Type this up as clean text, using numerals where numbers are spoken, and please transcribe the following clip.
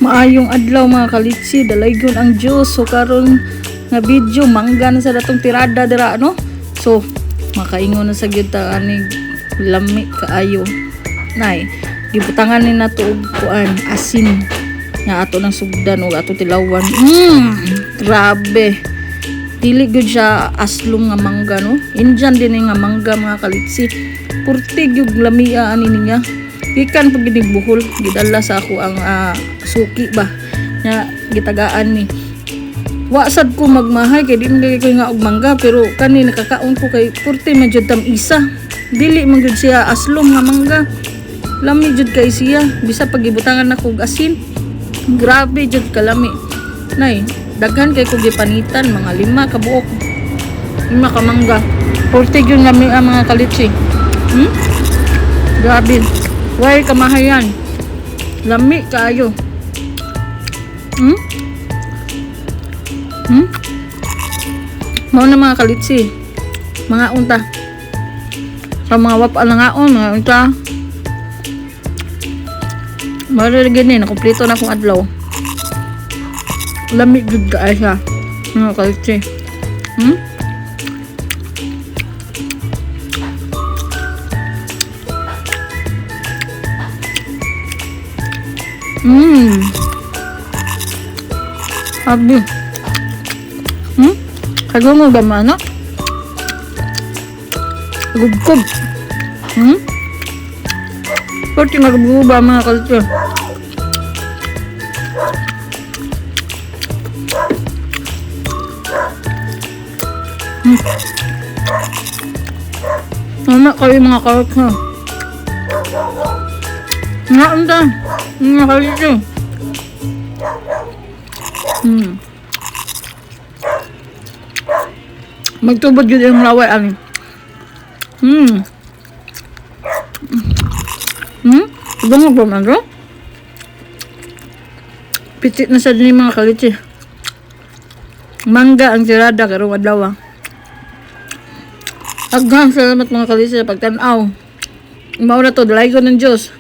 Maayong adlaw mga kalitsi, dalaygon ang Diyos. So karon nga video mangga na sa datong tirada dira no. So makaingon na sa gyud ta ani lami kaayo. Nay, gibutangan ni nato og kuan asin nga ato nang sugdan o ato tilawan. Grabe. Dili gyud siya aslong nga mangga no. Indian din nga mangga mga kalitsi. Purtig yung lamia ani niya. Gikan pag ginigbuhol, gidala sa ako ang suki ba nga gitagaan ni. Wa sad ko magmahay kay di man ko nga og mangga pero kani nakakaon ko kay purti man jud tam isa. Dili man jud siya aslom nga mangga. Lami jud kay siya bisa pagibutangan nako og asin. Grabe jud kalami. Nay, daghan kay ko gipanitan mga 5 ka buok. 5 ka mangga. Purti jud lami ang mga kalitsi. Grabe. Way kamahayan. Lami kaayo. Mao na mga kalitsi. Mga unta. Sa mga wapal na ngaon, mga unta. Mara gini, nakumpleto na akong adlaw. Lami jud kaayo siya. Mga kalitsi. Abi. Kagungo ba man, no? Gugkog. Pati magbuba mga kalito. Mama kayo mga karot ha. Nga anda. Mga kalito. Magtubod yun yung laway ani. Bango ba man ro? Pitit na sa din mga kalitsi. Mangga ang tirada karong adlaw. Aghang salamat mga kalitsi sa pagtan-aw. Mao na to, dalay ko ng Diyos.